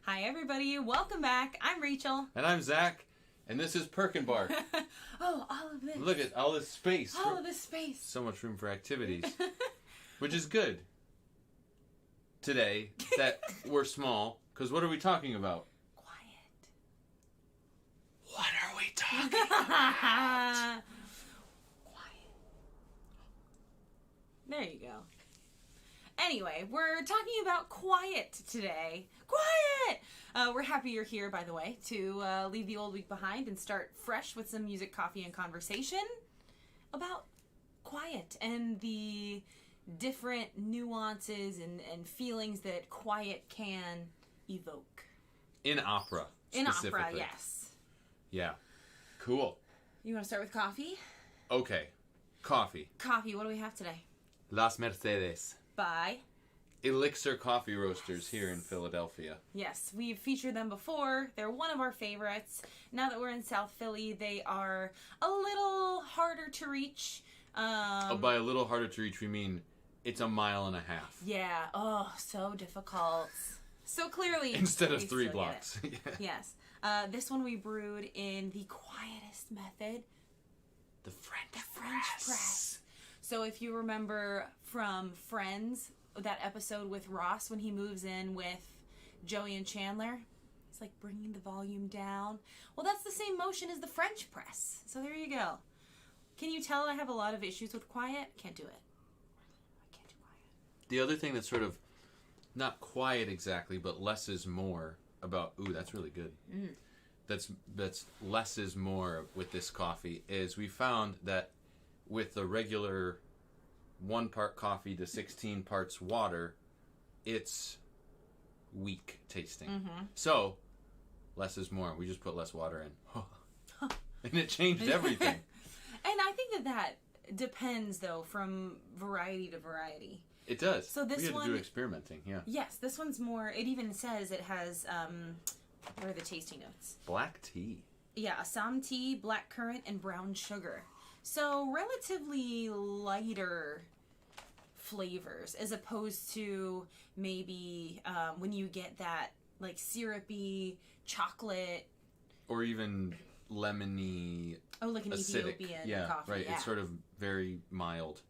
Hi, everybody. Welcome back. I'm Rachel. And I'm Zach. And this is Perkenbark. Oh, all of this. Look at all this space. All of this space. So much room for activities. Which is good. Today, that we're small. Because what are we talking about? Quiet. What are we talking about? Quiet. There you go. Anyway, we're talking about quiet today. Quiet! We're happy you're here, by the way, to leave the old week behind and start fresh with some music, coffee, and conversation about quiet and the different nuances and feelings that quiet can evoke. In opera, In specifically. opera, yes. Yeah. Cool. You want to start with coffee? Okay. Coffee. Coffee, what do we have today? Las Mercedes. By... Elixir Coffee Roasters here in Philadelphia. Yes, we've featured them before. They're one of our favorites. Now that we're in South Philly, they are a little harder to reach. By a little harder to reach, we mean it's 1.5 miles. Yeah, so difficult. So clearly... Instead of we 3 still blocks. get it. Yes. This one we brewed in the quietest method. The French press. So if you remember from Friends, that episode with Ross when he moves in with Joey and Chandler, he's like bringing the volume down. Well, that's the same motion as the French press. So there you go. Can you tell I have a lot of issues with quiet? Can't do it. I can't do quiet. The other thing that's sort of not quiet exactly, but less is more about, ooh, that's really good. That's less is more with this coffee is we found that with the regular 1 part coffee to 16 parts water, it's weak tasting. So, less is more. We just put less water in. And it changed everything. And I think that depends, though, from variety to variety. It does. So this we had one... to do experimenting, yeah. Yes, this one's more... It even says it has... what are the tasting notes? Black tea. Yeah, Assam tea, blackcurrant, and brown sugar. So relatively lighter flavors as opposed to maybe when you get that like syrupy chocolate or even lemony, like an acidic. Ethiopian coffee. Right. Yeah. It's sort of very mild.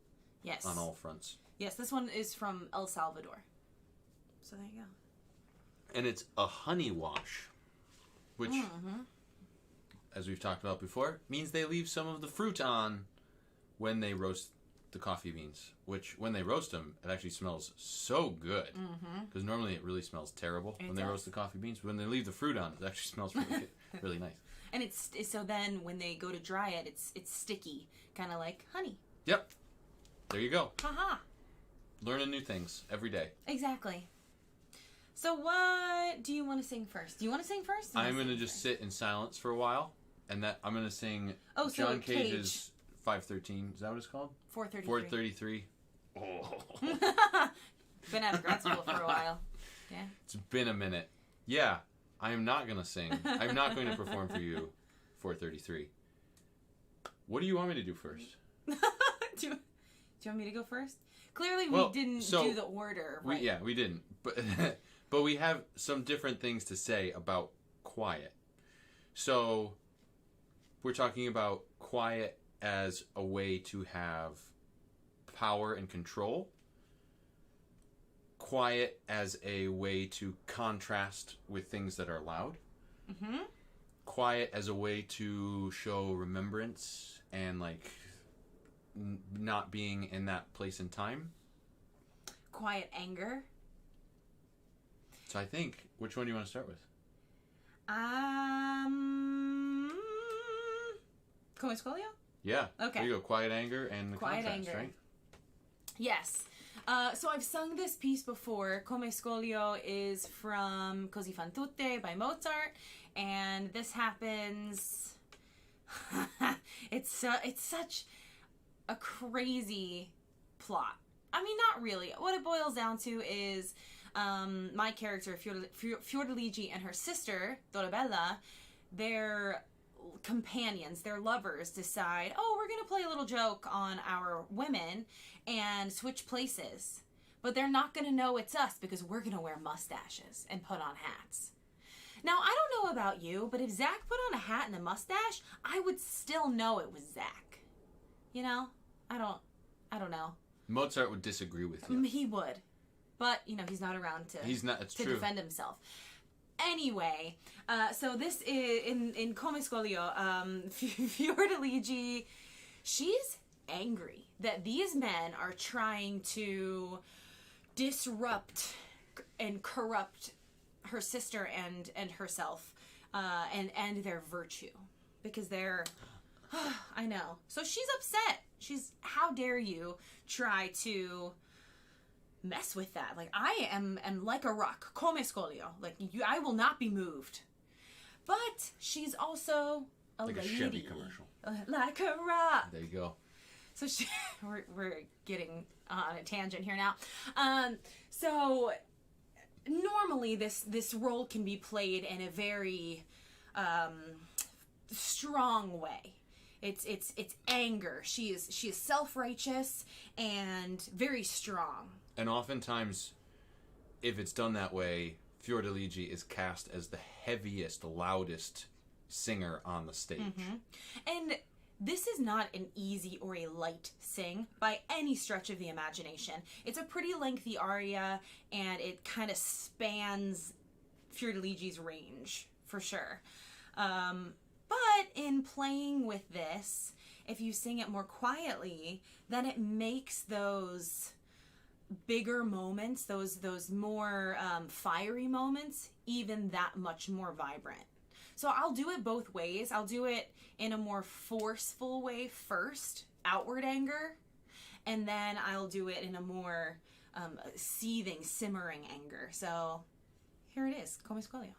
Yes. On all fronts. Yes, this one is from El Salvador. So there you go. And it's a honey wash, which, as we've talked about before, means they leave some of the fruit on when they roast the coffee beans, which when they roast them, it actually smells so good. Because normally it really smells terrible when they roast the coffee beans. But when they leave the fruit on, it actually smells really good, really nice. And it's so then when they go to dry it, it's sticky, kind of like honey. Yep. There you go. Haha. Learning new things every day. Exactly. So what do you want to sing first? Do you want to sing first? I'm going to just sit in silence for a while, and that I'm going to sing John Cage's 513. Is that what it's called? 433. 433. Oh. Been out of grad school for a while. Yeah. It's been a minute. Yeah, I am not going to sing. I'm not going to perform for you 433. What do you want me to do first? Do you want me to go first? Clearly we didn't do the order, right? We didn't. But we have some different things to say about quiet. So we're talking about quiet as a way to have power and control. Quiet as a way to contrast with things that are loud. Quiet as a way to show remembrance and like not being in that place and time. Quiet anger. So I think, which one do you want to start with? Come Escolio? Yeah. Okay. There you go. Quiet anger and the Quiet contrast, anger. right? Yes. So I've sung this piece before. Come Escolio is from Così fan tutte by Mozart, and this happens. It's such a crazy plot. I mean, not really. What it boils down to is my character, Fiordiligi, and her sister, Dorabella, their companions, their lovers, decide, oh, we're going to play a little joke on our women and switch places. But they're not going to know it's us because we're going to wear mustaches and put on hats. Now, I don't know about you, but if Zach put on a hat and a mustache, I would still know it was Zach. You know? I don't know. Mozart would disagree with you. He would. But, you know, he's not around to, It's to true. defend himself. Anyway, so this is, in Come Scoglio, Fiordaligi, she's angry that these men are trying to disrupt and corrupt her sister and herself, and their virtue, because they're I know. So she's upset. How dare you try to mess with that? Like, I am like a rock, come scoglio. Like, I will not be moved. But she's also a Like lady. a Chevy commercial. Like a rock. There you go. So we're getting on a tangent here now. So normally this role can be played in a very strong way. It's anger. She is self-righteous and very strong. And oftentimes, if it's done that way, Fiordaligi is cast as the heaviest, loudest singer on the stage. And this is not an easy or a light sing by any stretch of the imagination. It's a pretty lengthy aria, and it kind of spans Fiordaligi's range, for sure. But in playing with this, if you sing it more quietly, then it makes those bigger moments, those more fiery moments, even that much more vibrant. So I'll do it both ways. I'll do it in a more forceful way first, outward anger, and then I'll do it in a more seething, simmering anger. So here it is, Come Scoglio.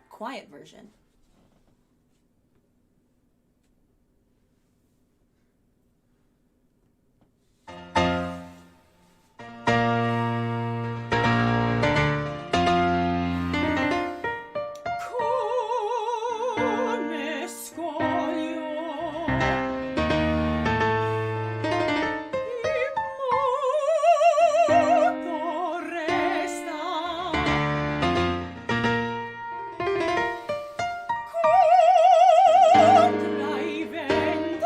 Quiet version. Come scoglio immoto resta contra i venti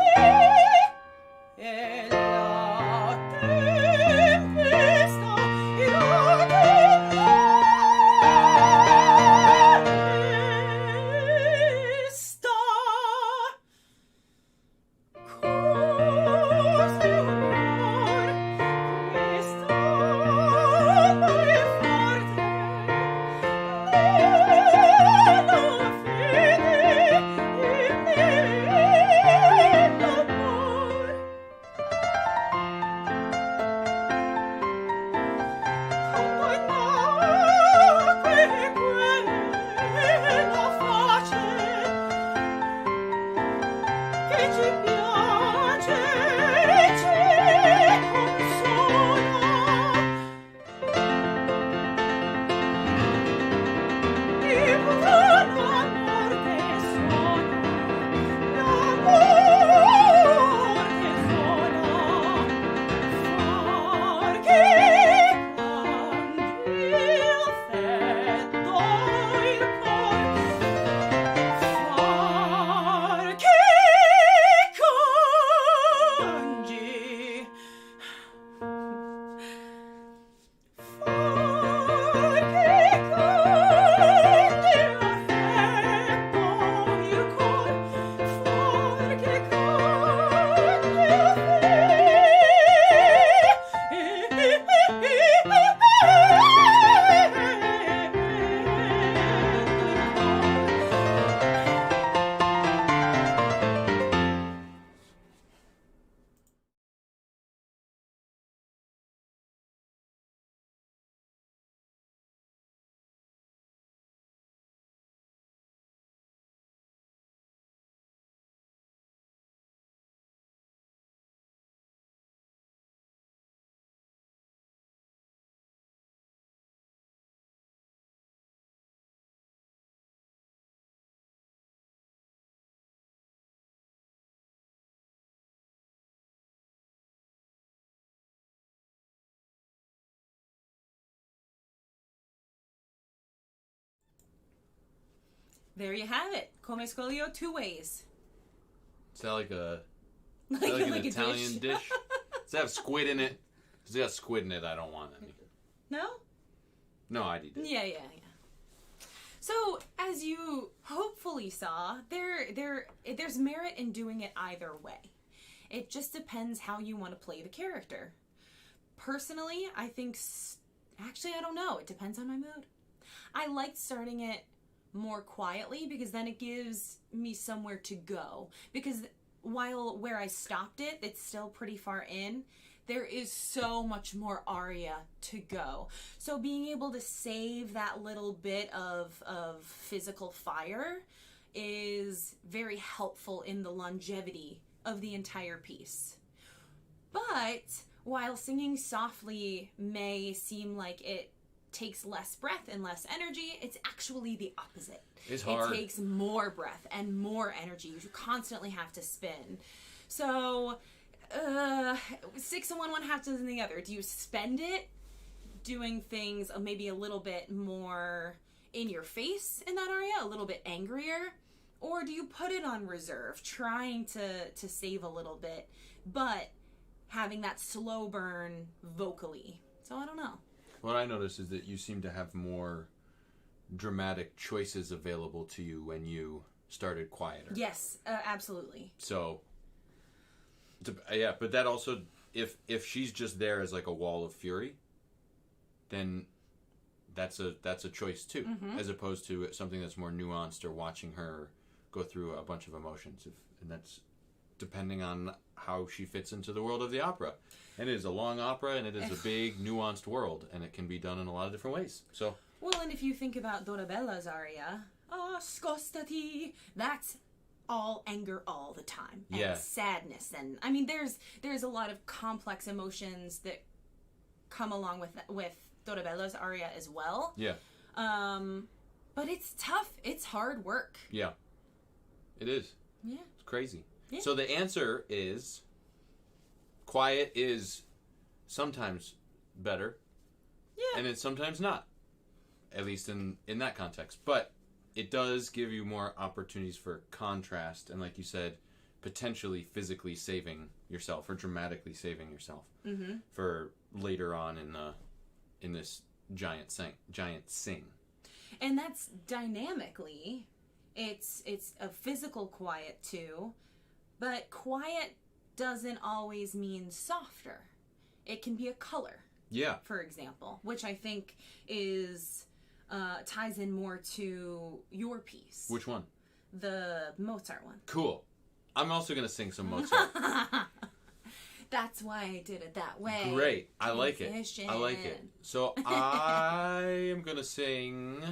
e la tempesta e la tempesta. Così amor questa amore forte nella fede e nell'amor. Quella face che ci piace e ci consola. Il buono morte suona, l'amore suona, far che canti affetto il cor, far che cangi, far che cangi affetto il cor, far che cangi There you have it. Come scoglio 2 ways. Is that like a Like, an like a Italian dish? Does it have squid in it? Does it have squid in it? I don't want any. No? No, I did. Yeah. So, as you hopefully saw, there's merit in doing it either way. It just depends how you want to play the character. Personally, I think... Actually, I don't know. It depends on my mood. I liked starting it more quietly because then it gives me somewhere to go. Because while where I stopped it, it's still pretty far in, there is so much more aria to go. So being able to save that little bit of physical fire is very helpful in the longevity of the entire piece. But while singing softly may seem like it takes less breath and less energy. It's actually the opposite. It's hard. It takes more breath and more energy. You constantly have to spin. So, 6 in one, 1/2 dozen the other. Do you spend it doing things maybe a little bit more in your face in that area, a little bit angrier? Or do you put it on reserve, trying to save a little bit, but having that slow burn vocally? So I don't know. What I noticed is that you seem to have more dramatic choices available to you when you started quieter. Yes, absolutely. So, yeah, but that also, if she's just there as like a wall of fury, then that's a choice too, as opposed to something that's more nuanced or watching her go through a bunch of emotions. And that's depending on how she fits into the world of the opera. And it is a long opera, and it is a big, nuanced world, and it can be done in a lot of different ways. So, Well, and if you think about Dorabella's aria, scostati, that's all anger all the time. And Yeah. sadness. And I mean, there's a lot of complex emotions that come along with Dorabella's aria as well. yeah, But it's tough. It's hard work. yeah, it is. Yeah. It's crazy. Yeah. So the answer is, quiet is sometimes better, Yeah. and it's sometimes not, at least in that context. But it does give you more opportunities for contrast, and like you said, potentially physically saving yourself or dramatically saving yourself for later on in this giant sing. And that's dynamically, it's a physical quiet too, but quiet doesn't always mean softer. It can be a color, Yeah. for example, which I think is ties in more to your piece, Which one? the Mozart one. Cool. I'm also gonna sing some Mozart. That's why I did it that way. Great. I like it. Transition. I like it. So I am gonna sing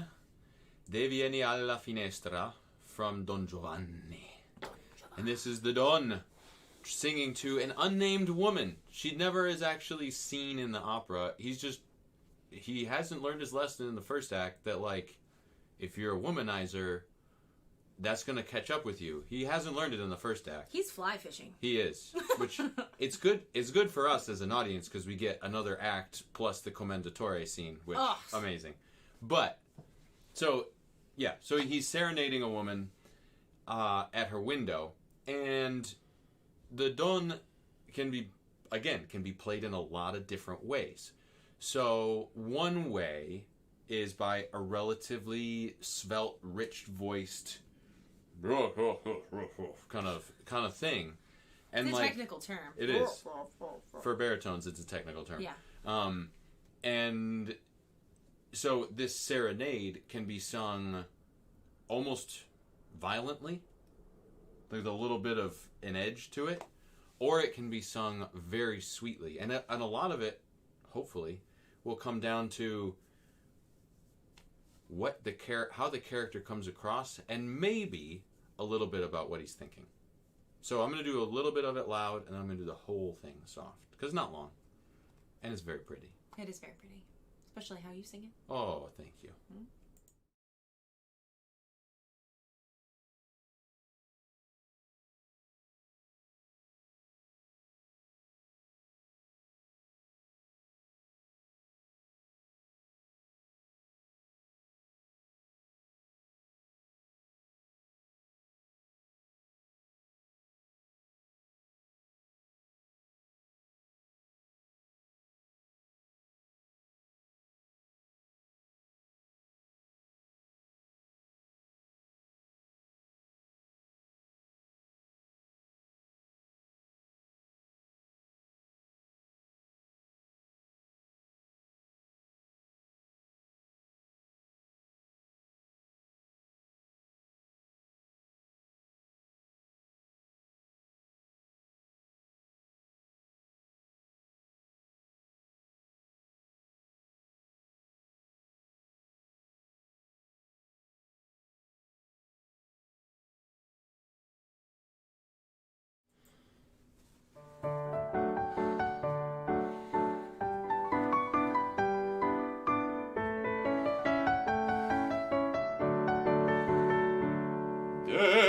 De vieni alla finestra from Don Giovanni. And this is the Don singing to an unnamed woman. She never is actually seen in the opera. He hasn't learned his lesson in the first act that, like, if you're a womanizer, that's gonna catch up with you. He hasn't learned it in the first act. He's fly fishing. He is, which it's good. It's good for us as an audience because we get another act plus the commendatore scene, which amazing. But so he's serenading a woman at her window, and the Don can be played in a lot of different ways. So one way is by a relatively svelte, rich-voiced kind of thing, and It's a like technical term. it is for baritones. It's a technical term. Yeah. And so this serenade can be sung almost violently. There's a little bit of an edge to it, or it can be sung very sweetly, and a lot of it, hopefully, will come down to how the character comes across, and maybe a little bit about what he's thinking. So I'm going to do a little bit of it loud, and I'm going to do the whole thing soft, because it's not long, and it's very pretty. It is very pretty, especially how you sing it. Oh, thank you.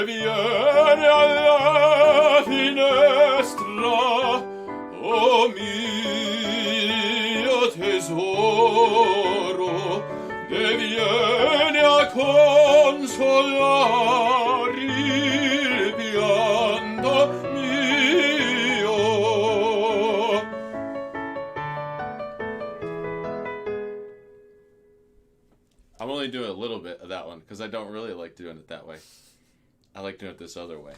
viene alla finestra, oh mio tesoro, ne viene a consolare il pianto mio. I'm only doing a little bit of that one because I don't really like doing it that way. I like doing it this other way.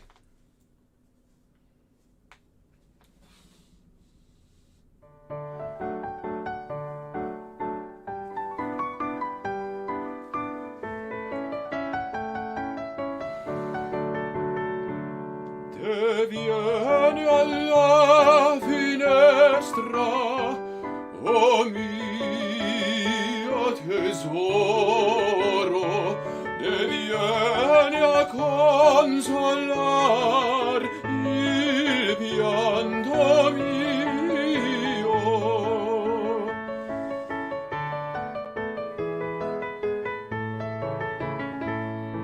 Te viene alla finestra, oh mio tesoro, te viene a consolar il pianto mio.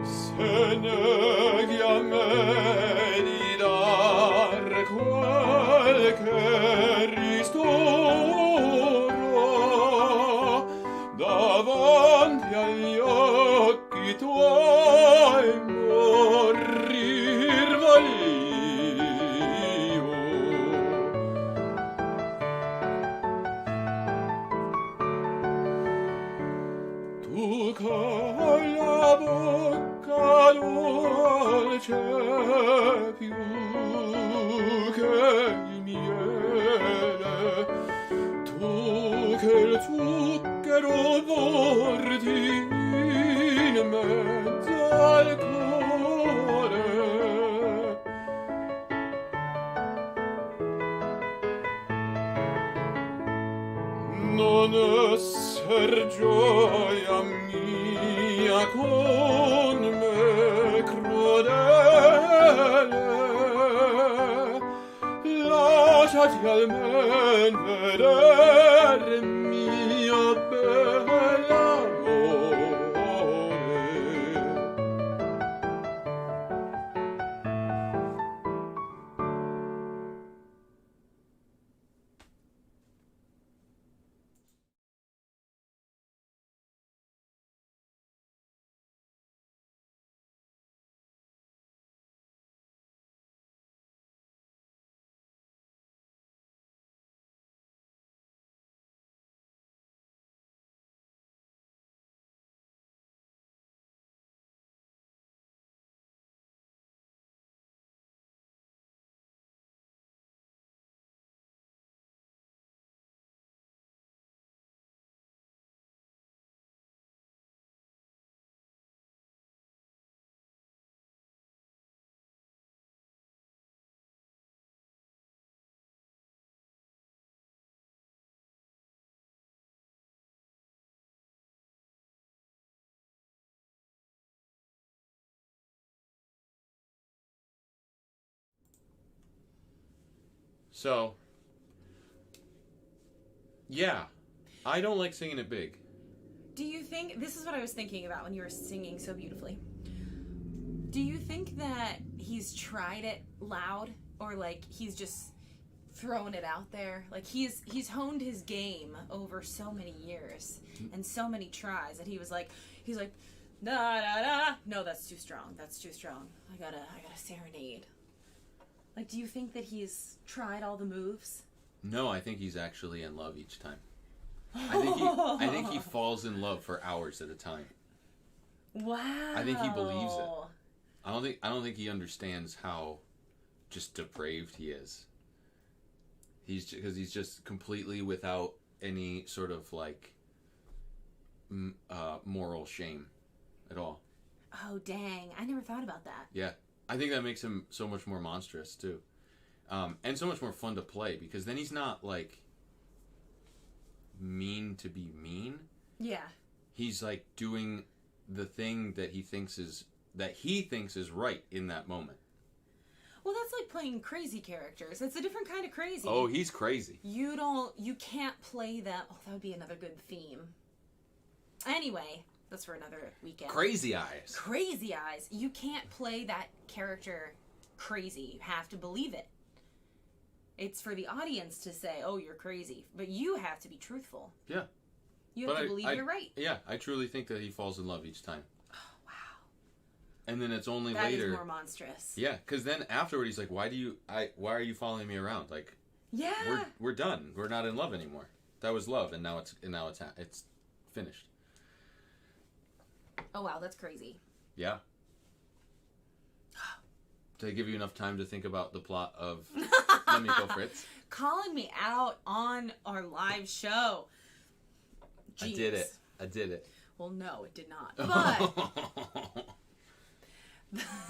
Se neghi a me di dar qualche ristoro davanti agli occhi tuoi morir voglio. Tu con la bocca dolce più che il miele, tu che il zucchero porti in mezzo al cuore. Non esser gioia mia con me crudele, lasciati almen vedere mio bell'amore. So, yeah, I don't like singing it big. Do you think, this is what I was thinking about when you were singing so beautifully. Do you think that he's tried it loud, or like he's just thrown it out there? Like he's honed his game over so many years and so many tries that he's like da da da. No, that's too strong. That's too strong. I gotta serenade. Like, do you think that he's tried all the moves? No, I think he's actually in love each time. I think he falls in love for hours at a time. Wow. I think he believes it. I don't think he understands how just depraved he is. He's just completely without any sort of like moral shame at all. Oh, dang. I never thought about that. Yeah. I think that makes him so much more monstrous, too. And so much more fun to play, because then he's not, like, mean to be mean. Yeah. He's, like, doing the thing that he thinks is right in that moment. Well, that's like playing crazy characters. It's a different kind of crazy. Oh, he's crazy. You can't play that. Oh, that would be another good theme. Anyway, That's for another weekend. Crazy Eyes. Crazy Eyes. You can't play that character crazy. You have to believe it. It's for the audience to say, "Oh, you're crazy," but you have to be truthful. Yeah. You have But to believe you're right. Yeah, I truly think that he falls in love each time. Oh, wow. And then it's only That later. is more monstrous. Yeah, because then afterward he's like, why are you following me around? Like, Yeah. we're done. We're not in love anymore. That was love, and now it's finished. Oh, wow, that's crazy. Yeah. Did I give you enough time to think about the plot of Let Me Go Fritz? Calling me out on our live show. Jeez. I did it. Well, no, it did not. But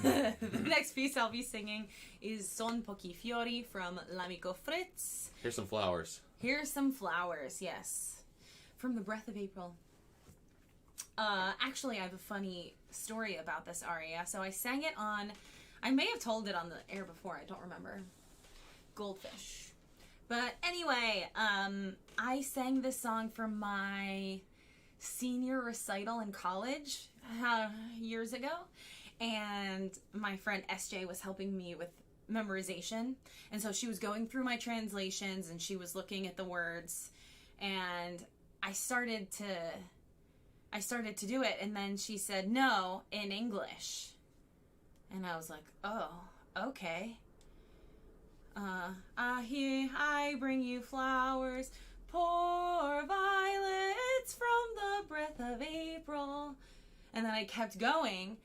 the next piece I'll be singing is Son pochi fiori from L'Amico Fritz. Here's some flowers. Here's some flowers, yes. From The Breath of April. Actually, I have a funny story about this aria. So I sang it on, I may have told it on the air before, I don't remember. Goldfish. But anyway, I sang this song for my senior recital in college years ago. And my friend SJ was helping me with memorization. And so she was going through my translations and she was looking at the words. And I started to do it. And then she said, no, in English. And I was like, oh, okay. Here I bring you flowers, poor violets from the breath of April. And then I kept going,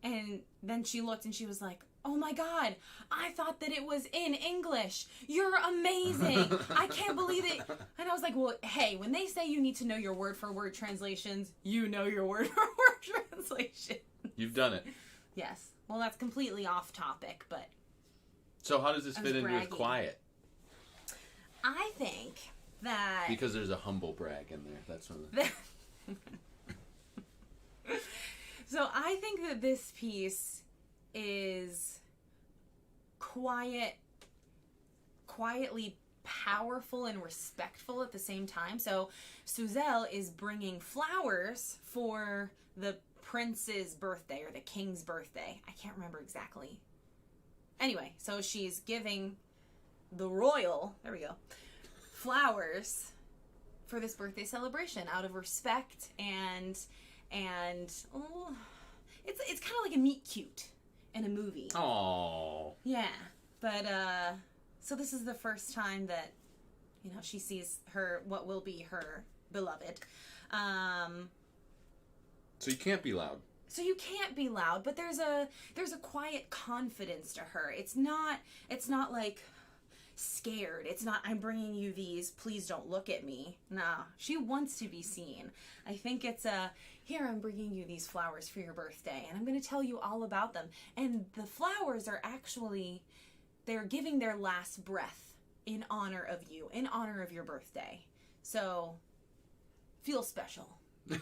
and then she looked and she was like, oh my God, I thought that it was in English. You're amazing. I can't believe it. And I was like, well, hey, when they say you need to know your word for word translations, you know your word for word translation. You've done it. Yes. Well, that's completely off topic, but So how does this I was fit in with bragging. quiet? I think that... Because there's a humble brag in there. That's one of the... So I think that this piece is quietly powerful and respectful at the same time. So Suzel is bringing flowers for the prince's birthday or the king's birthday. I can't remember exactly. Anyway, so she's giving the royal, there we go, flowers for this birthday celebration out of respect and oh, it's kind of like a meet cute in a movie. Aww. Yeah, but so this is the first time that she sees what will be her beloved. So you can't be loud. So you can't be loud, but there's a quiet confidence to her. It's not like scared. It's not, I'm bringing you these, please don't look at me. No, she wants to be seen. I think it's here, I'm bringing you these flowers for your birthday, and I'm going to tell you all about them. And the flowers are actually, they're giving their last breath in honor of you, in honor of your birthday. So feel special. No,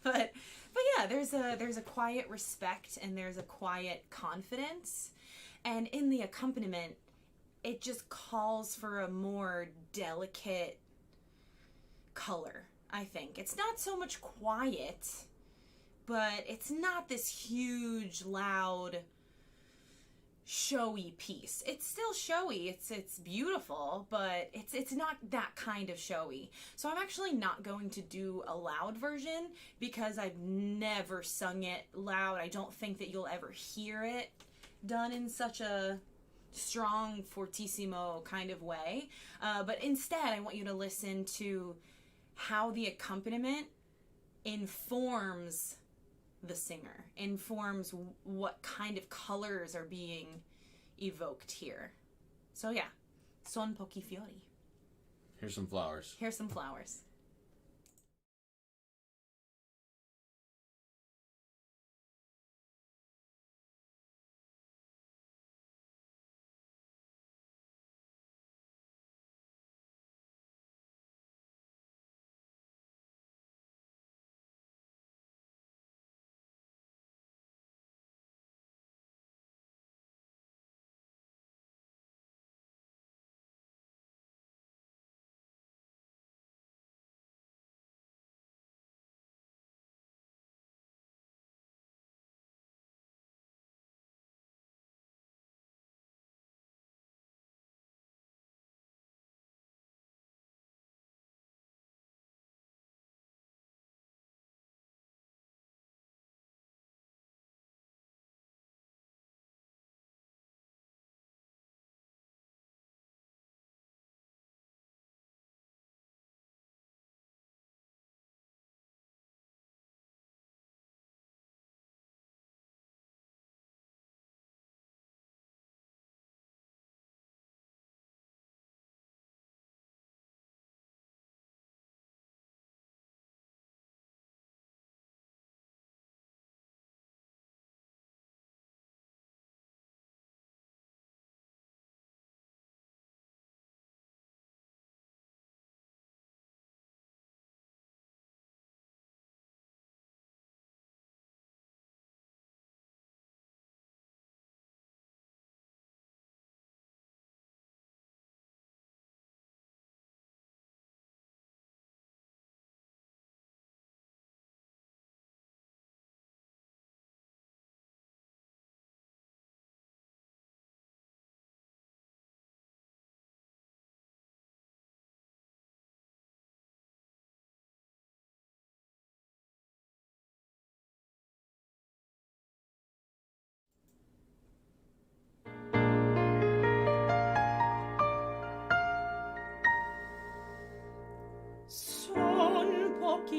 but yeah, there's a quiet respect and there's a quiet confidence, and in the accompaniment, it just calls for a more delicate color. I think it's not so much quiet, but it's not this huge, loud, showy piece. It's still showy. It's beautiful, but it's not that kind of showy. So I'm actually not going to do a loud version because I've never sung it loud. I don't think that you'll ever hear it done in such a strong fortissimo kind of way. But instead, I want you to listen to how the accompaniment informs the singer, informs what kind of colors are being evoked here. So yeah, Son pochi fiori. Here's some flowers. Here's some flowers.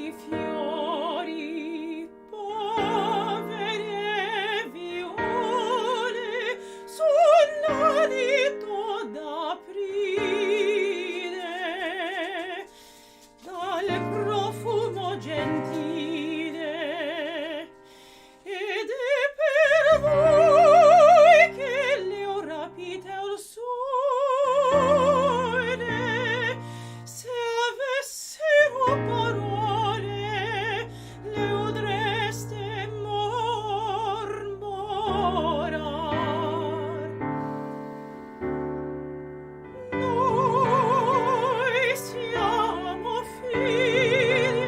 pochi fiori, povere viole, sul nadito d'aprile, dal profumo gentile, ed è per voi che le ho rapite al sole. Se avessero parole, le udreste mormorar. Noi siamo figlie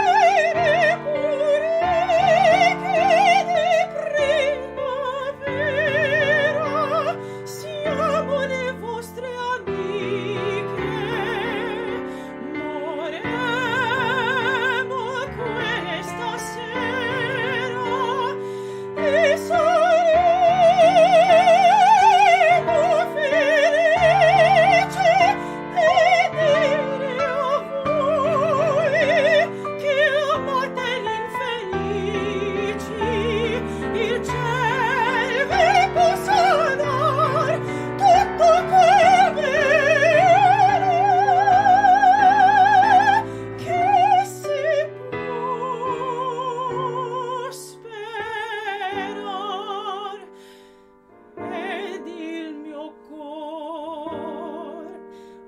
delle pure di primavera, siamo le vostre amiche, moremo questa sera e saremo felici di dire a voi che amate l'infelici. Il ciel vi possa dar tutto quel bene che si può sperar. Ed il mio cor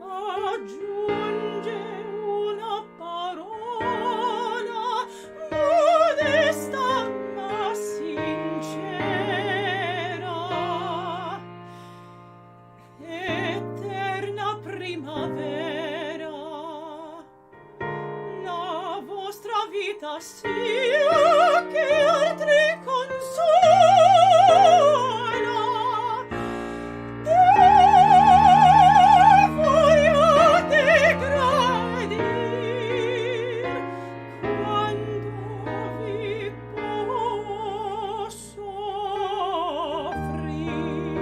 aggiunge una parola modesta ma sincera. Eterna primavera, la vostra vita sia che altri consola. Vogliate gradir quando vi posso offrir.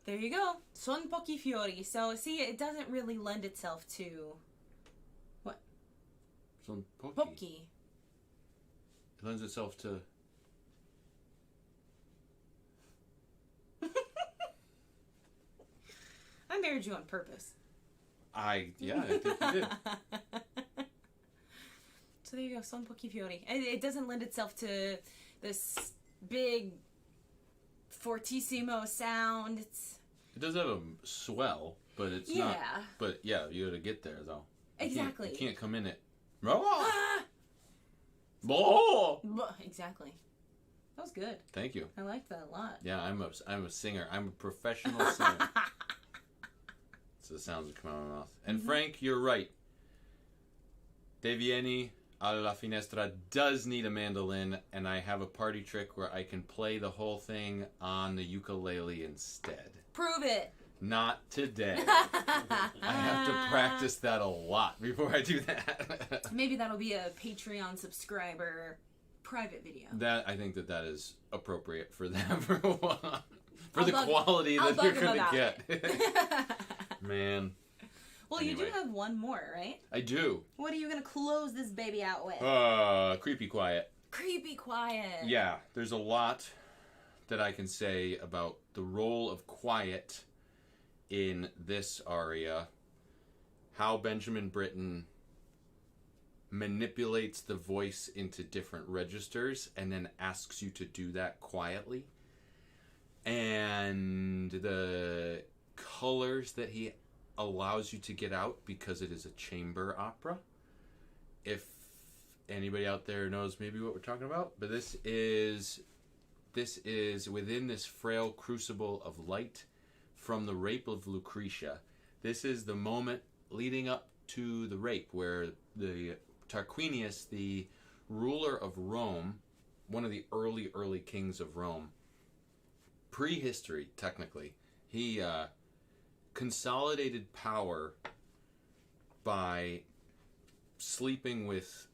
There you go. Son pochi fiori. So, see, it doesn't really lend itself to Son pochi. pochi. It lends itself to. I married you on purpose. I think you did. So there you go. Son pochi fiori. It doesn't lend itself to this big fortissimo sound. It does have a swell, but it's not. But yeah, you gotta get there though. Exactly. You can't come in it. Oh! Exactly. That was good. Thank you. I liked that a lot. Yeah, I'm a singer. I'm a professional singer. That's the sounds that come out of my mouth. And Frank, you're right. De Vieni alla Finestra does need a mandolin, and I have a party trick where I can play the whole thing on the ukulele instead. Prove it. Not today. I have to practice that a lot before I do that. Maybe that'll be a Patreon subscriber private video. That I think that is appropriate for them for the bug- quality I'll that you're bug 'em gonna about get. it. Man. Well, you do Anyway. have one more, right? I do. What are you gonna close this baby out with? Creepy quiet. Creepy quiet. Yeah, there's a lot that I can say about the role of quiet in this aria. How Benjamin Britten manipulates the voice into different registers and then asks you to do that quietly. And the colors that he allows you to get out, because it is a chamber opera. If anybody out there knows maybe what we're talking about, but this is within this frail crucible of light from the rape of Lucretia. This is the moment leading up to the rape where the Tarquinius, the ruler of Rome, one of the early kings of Rome, prehistory technically, he consolidated power by sleeping with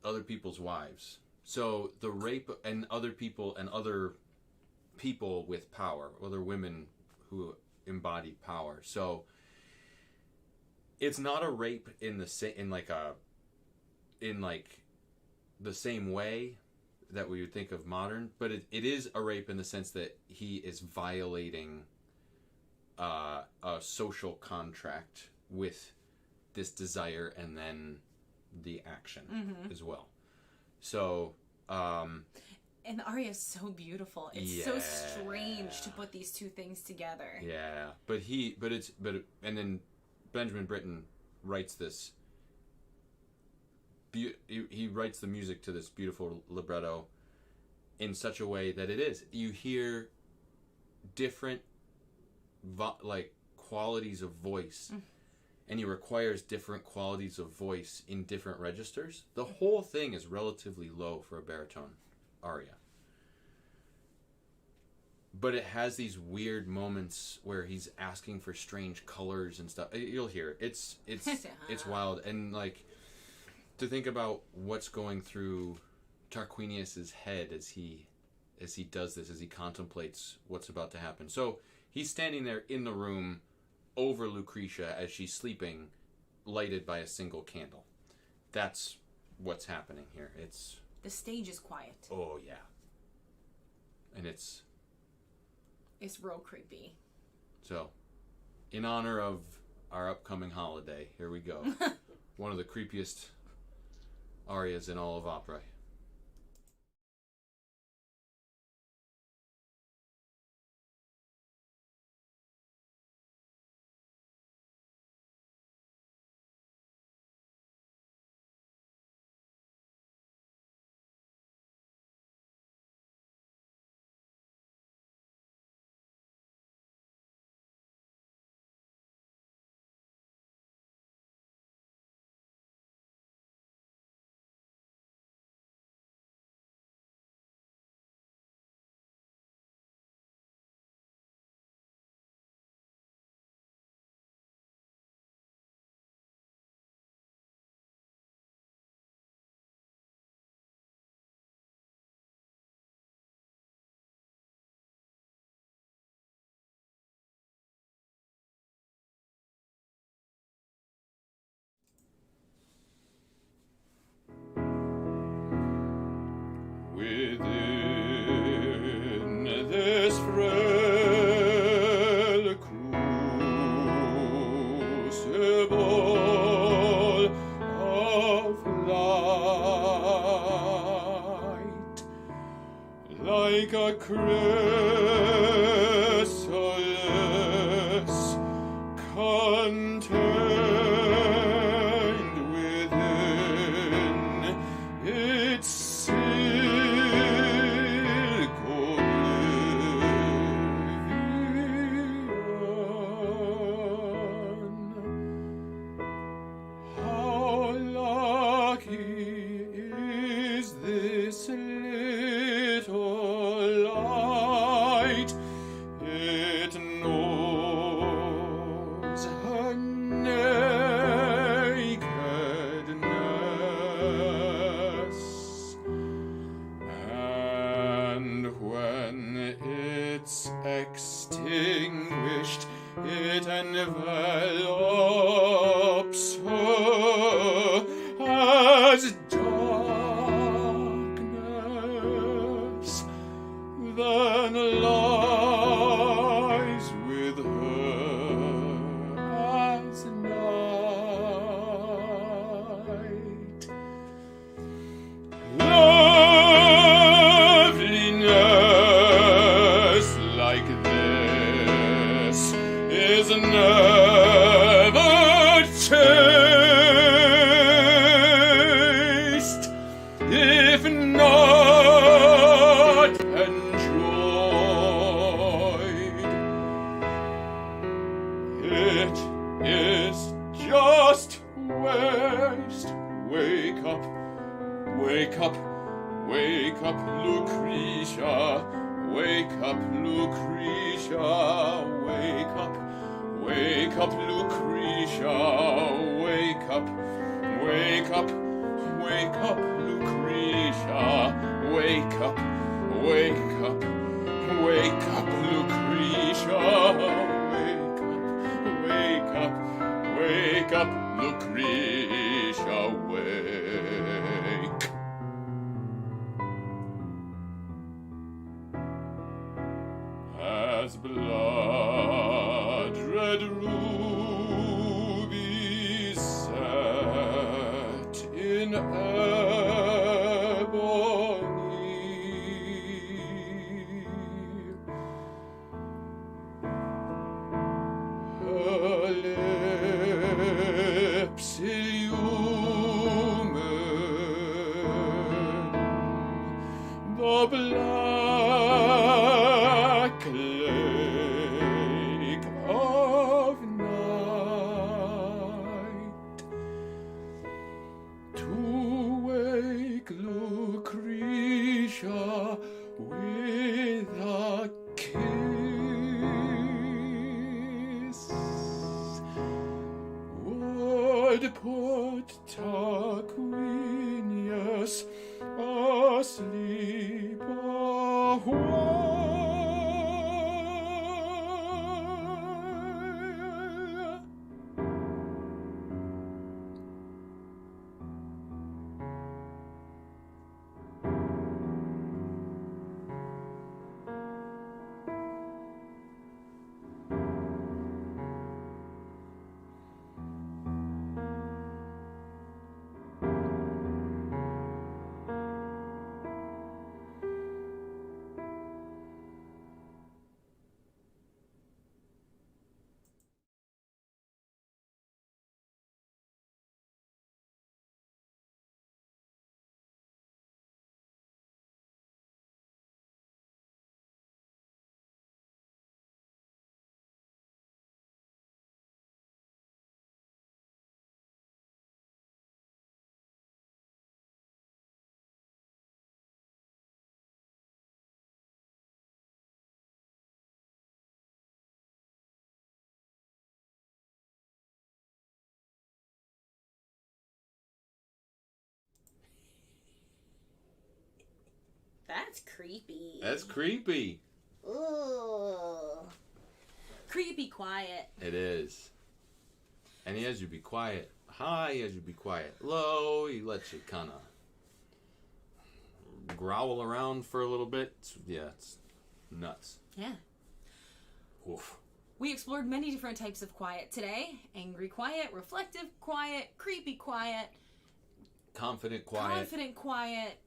other people's wives. So the rape and other people with power, other women who embody power. So it's not a rape in the same way that we would think of modern, but it is a rape in the sense that he is violating a social contract with this desire and then the action as well. So and the aria is so beautiful. It's so strange to put these two things together. Yeah, and then Benjamin Britten writes this. He writes the music to this beautiful libretto in such a way that you hear different qualities of voice, and he requires different qualities of voice in different registers. The whole thing is relatively low for a baritone aria, but it has these weird moments where he's asking for strange colors and stuff. You'll hear it. It's wild. And to think about what's going through Tarquinius's head as he does this, as he contemplates what's about to happen. So he's standing there in the room over Lucretia as she's sleeping, lighted by a single candle. That's what's happening here. The stage is quiet. Oh yeah. And it's real creepy. So, in honor of our upcoming holiday, here we go. One of the creepiest arias in all of opera. Within this frail crucible of light, like a chrysalis contained within its silk oblivion. How lucky is this little light? It knows her nakedness, and when it's extinguished, it envelops her as darkness, then lies with her as night. wake up, Lucretia. Wake up, Lucretia. Wake up, Lucretia. Wake up, Lucretia. Wake up, Lucretia. Wake up, Lucretia, wake. As blood red rubies set in ebony, her lips illumine the black lake of night. To wake Lucretia with a kiss would put Tarquinius asleep a while. That's creepy. That's creepy. Ooh. Creepy quiet. It is. And he has you be quiet. High, he has you be quiet. Low, he lets you kind of growl around for a little bit. It's nuts. Yeah. Oof. We explored many different types of quiet today. Angry quiet, reflective quiet, creepy quiet, Confident quiet. confident quiet,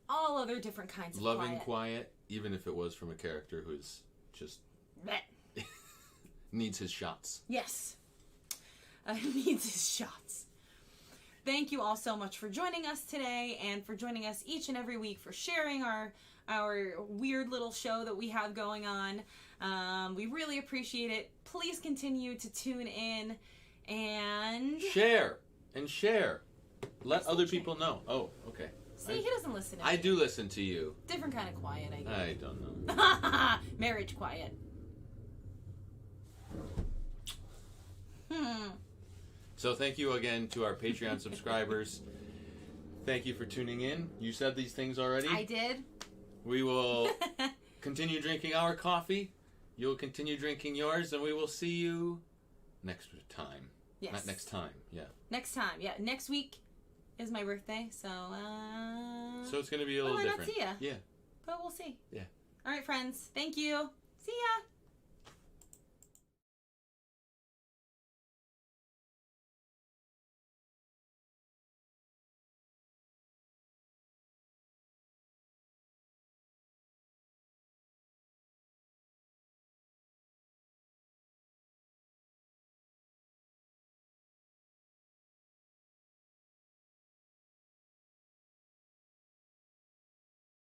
all other different kinds of Loving quiet. quiet, even if it was from a character who's just Bleh. needs his shots. Yes. Needs his shots. Thank you all so much for joining us today and for joining us each and every week for sharing our weird little show that we have going on. We really appreciate it. Please continue to tune in and Share and share. Let I other said people know. Oh, okay. see, he doesn't listen to I me. do listen to you. Different kind of quiet, I guess. I don't know. Marriage quiet. So thank you again to our Patreon subscribers. Thank you for tuning in. You said these things already. I did. We will continue drinking our coffee. You'll continue drinking yours, and we will see you next time. Yes. Not next time, yeah. Next time, yeah. Next week is my birthday, so So it's going to be a little might not different. see ya. Yeah. But we'll see. Yeah. All right, friends. Thank you. See ya.